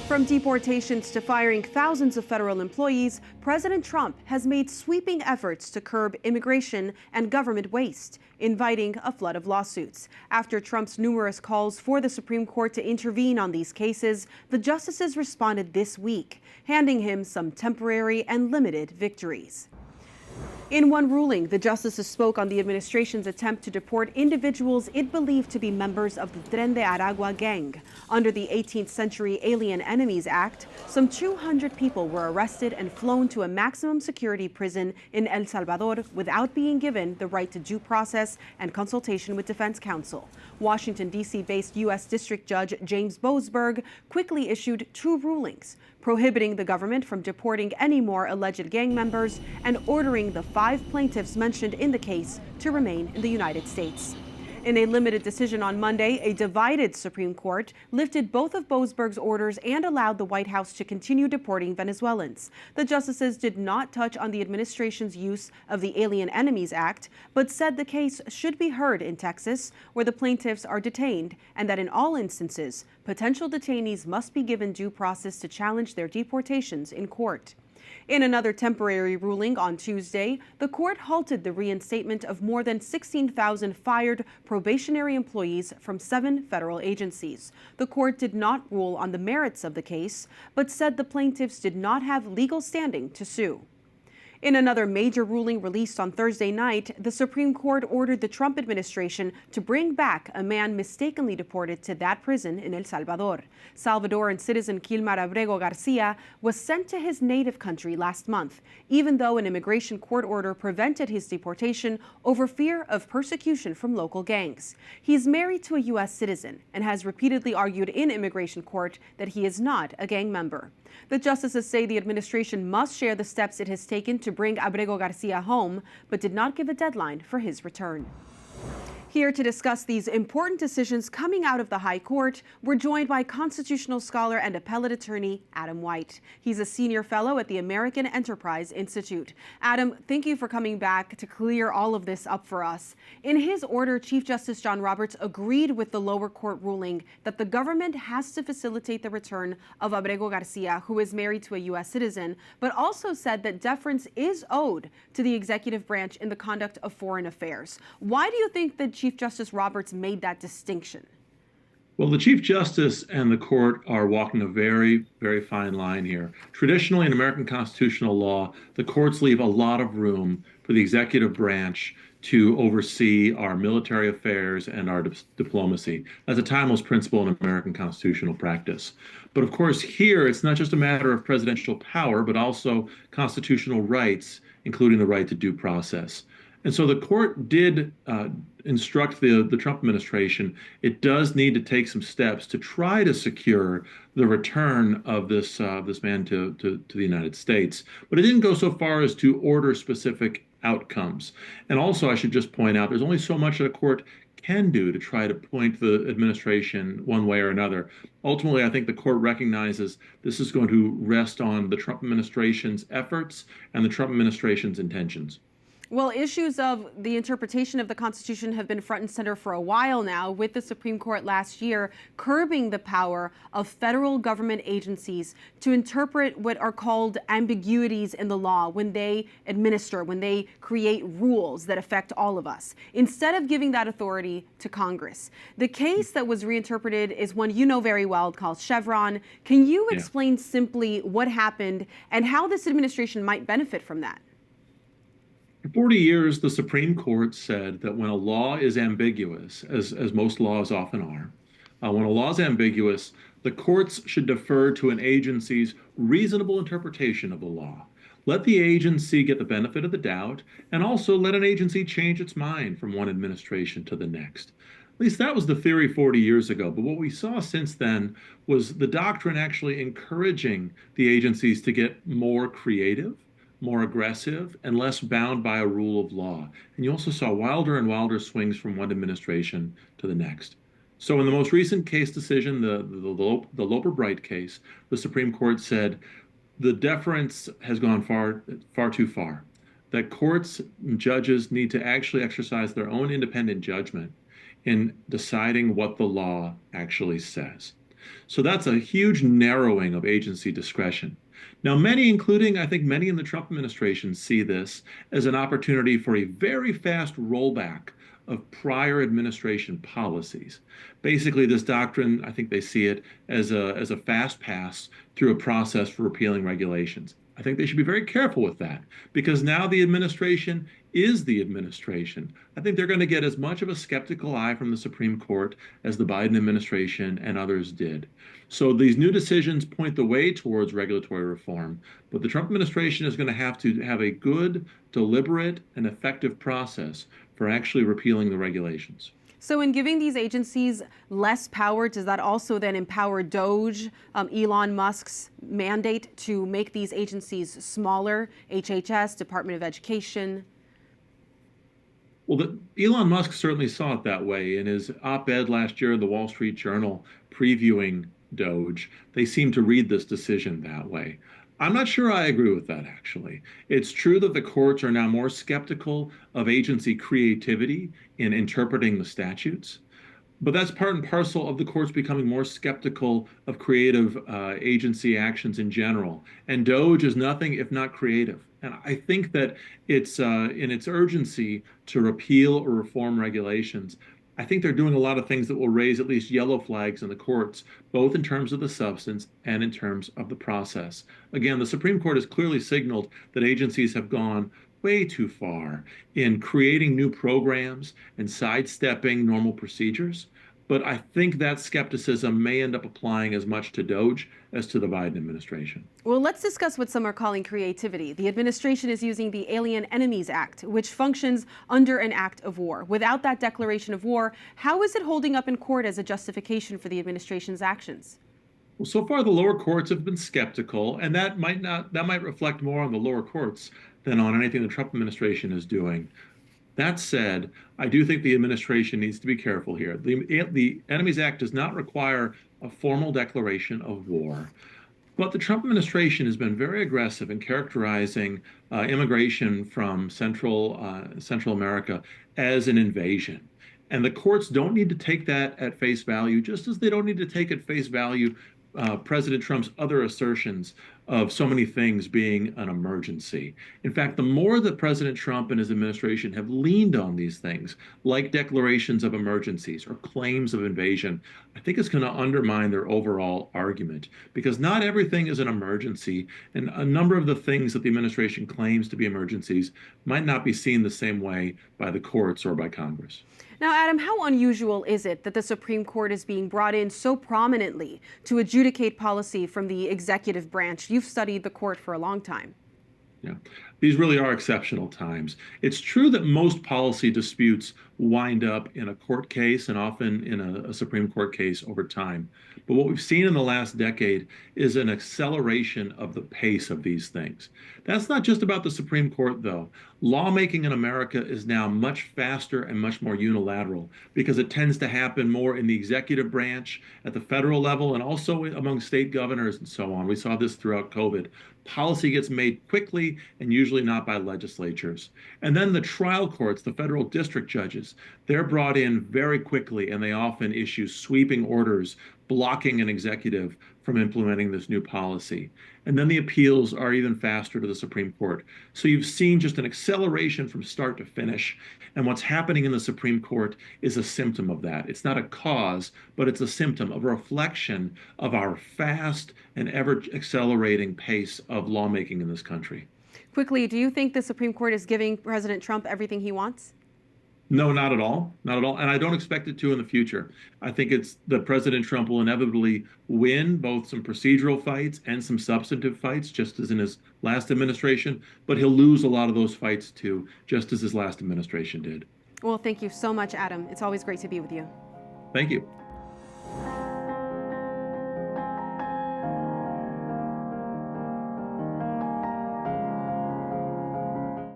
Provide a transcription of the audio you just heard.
From deportations to firing thousands of federal employees, President Trump has made sweeping efforts to curb immigration and government waste, inviting a flood of lawsuits. After Trump's numerous calls for the Supreme Court to intervene on these cases, the justices responded this week, handing him some temporary and limited victories. In one ruling, the justices spoke on the administration's attempt to deport individuals it believed to be members of the Tren de Aragua gang. Under the 18th Century Alien Enemies Act, some 200 people were arrested and flown to a maximum security prison in El Salvador without being given the right to due process and consultation with defense counsel. Washington, D.C.-based U.S. District Judge James Boasberg quickly issued two rulings, prohibiting the government from deporting any more alleged gang members and ordering the 5 plaintiffs mentioned in the case to remain in the United States. In a limited decision on Monday, a divided Supreme Court lifted both of Boasberg's orders and allowed the White House to continue deporting Venezuelans. The justices did not touch on the administration's use of the Alien Enemies Act, but said the case should be heard in Texas, where the plaintiffs are detained, and that in all instances, potential detainees must be given due process to challenge their deportations in court. In another temporary ruling on Tuesday, the court halted the reinstatement of more than 16,000 fired probationary employees from 7 federal agencies. The court did not rule on the merits of the case, but said the plaintiffs did not have legal standing to sue. In another major ruling released on Thursday night, the Supreme Court ordered the Trump administration to bring back a man mistakenly deported to that prison in El Salvador. Salvadoran citizen Kilmar Abrego Garcia was sent to his native country last month, even though an immigration court order prevented his deportation over fear of persecution from local gangs. He's married to a U.S. citizen and has repeatedly argued in immigration court that he is not a gang member. The justices say the administration must share the steps it has taken to bring Abrego Garcia home, but did not give a deadline for his return. Here to discuss these important decisions coming out of the High Court, we're joined by constitutional scholar and appellate attorney Adam White. He's a senior fellow at the American Enterprise Institute. Adam, thank you for coming back to clear all of this up for us. In his order, Chief Justice John Roberts agreed with the lower court ruling that the government has to facilitate the return of Abrego Garcia, who is married to a U.S. citizen, but also said that deference is owed to the executive branch in the conduct of foreign affairs. Why do you think that Chief Justice Roberts made that distinction? Well, the Chief Justice and the court are walking a very, very fine line here. Traditionally, in American constitutional law, the courts leave a lot of room for the executive branch to oversee our military affairs and our diplomacy. That's a timeless principle in American constitutional practice. But of course, here, it's not just a matter of presidential power, but also constitutional rights, including the right to due process. And so the court did instruct the Trump administration, it does need to take some steps to try to secure the return of this man to the United States. But it didn't go so far as to order specific outcomes. And also, I should just point out, there's only so much that a court can do to try to point the administration one way or another. Ultimately, I think the court recognizes this is going to rest on the Trump administration's efforts and the Trump administration's intentions. Well, issues of the interpretation of the Constitution have been front and center for a while now, with the Supreme Court last year curbing the power of federal government agencies to interpret what are called ambiguities in the law when they create rules that affect all of us, instead of giving that authority to Congress. The case that was reinterpreted is one you know very well called Chevron. Can you explain simply what happened and how this administration might benefit from that? For 40 years, the Supreme Court said that when a law is ambiguous, as most laws often are, when a law is ambiguous, the courts should defer to an agency's reasonable interpretation of the law. Let the agency get the benefit of the doubt, and also let an agency change its mind from one administration to the next. At least that was the theory 40 years ago. But what we saw since then was the doctrine actually encouraging the agencies to get more creative, more aggressive, and less bound by a rule of law. And you also saw wilder and wilder swings from one administration to the next. So in the most recent case decision, the Loper-Bright case, the Supreme Court said the deference has gone far too far, that courts and judges need to actually exercise their own independent judgment in deciding what the law actually says. So that's a huge narrowing of agency discretion. Now, many, including I think many in the Trump administration, see this as an opportunity for a very fast rollback of prior administration policies. Basically, this doctrine, I think they see it as a fast pass through a process for repealing regulations. I think they should be very careful with that because now the administration is the administration. I think they're going to get as much of a skeptical eye from the Supreme Court as the Biden administration and others did. So these new decisions point the way towards regulatory reform, but the Trump administration is going to have a good, deliberate, and effective process for actually repealing the regulations. So in giving these agencies less power, does that also then empower DOGE, Elon Musk's mandate to make these agencies smaller, HHS, Department of Education? Well, Elon Musk certainly saw it that way in his op-ed last year in the Wall Street Journal previewing DOGE. They seem to read this decision that way. I'm not sure I agree with that, actually. It's true that the courts are now more skeptical of agency creativity in interpreting the statutes, but that's part and parcel of the courts becoming more skeptical of creative agency actions in general. And DOGE is nothing if not creative. And I think that it's in its urgency to repeal or reform regulations. I think they're doing a lot of things that will raise at least yellow flags in the courts, both in terms of the substance and in terms of the process. Again, the Supreme Court has clearly signaled that agencies have gone way too far in creating new programs and sidestepping normal procedures. But I think that skepticism may end up applying as much to DOGE as to the Biden administration. Well, let's discuss what some are calling creativity. The administration is using the Alien Enemies Act, which functions under an act of war. Without that declaration of war, how is it holding up in court as a justification for the administration's actions? Well, so far the lower courts have been skeptical, and that might reflect more on the lower courts than on anything the Trump administration is doing. That said, I do think the administration needs to be careful here. The Enemies Act does not require a formal declaration of war, but the Trump administration has been very aggressive in characterizing immigration from Central America as an invasion. And the courts don't need to take that at face value, just as they don't need to take at face value President Trump's other assertions of so many things being an emergency. In fact, the more that President Trump and his administration have leaned on these things, like declarations of emergencies or claims of invasion, I think it's going to undermine their overall argument because not everything is an emergency, and a number of the things that the administration claims to be emergencies might not be seen the same way by the courts or by Congress. Now, Adam, how unusual is it that the Supreme Court is being brought in so prominently to adjudicate policy from the executive branch? You've studied the court for a long time. Yeah, these really are exceptional times. It's true that most policy disputes wind up in a court case and often in a Supreme Court case over time. But what we've seen in the last decade is an acceleration of the pace of these things. That's not just about the Supreme Court, though. Lawmaking in America is now much faster and much more unilateral because it tends to happen more in the executive branch at the federal level and also among state governors and so on. We saw this throughout COVID. Policy gets made quickly and usually not by legislatures. And then the trial courts, the federal district judges, they're brought in very quickly and they often issue sweeping orders blocking an executive from implementing this new policy. And then the appeals are even faster to the Supreme Court. So you've seen just an acceleration from start to finish. And what's happening in the Supreme Court is a symptom of that. It's not a cause, but it's a symptom, a reflection of our fast and ever accelerating pace of lawmaking in this country. Quickly, do you think the Supreme Court is giving President Trump everything he wants? No, not at all. Not at all. And I don't expect it to in the future. I think it's that President Trump will inevitably win both some procedural fights and some substantive fights, just as in his last administration, but he'll lose a lot of those fights too, just as his last administration did. Well, thank you so much, Adam. It's always great to be with you. Thank you.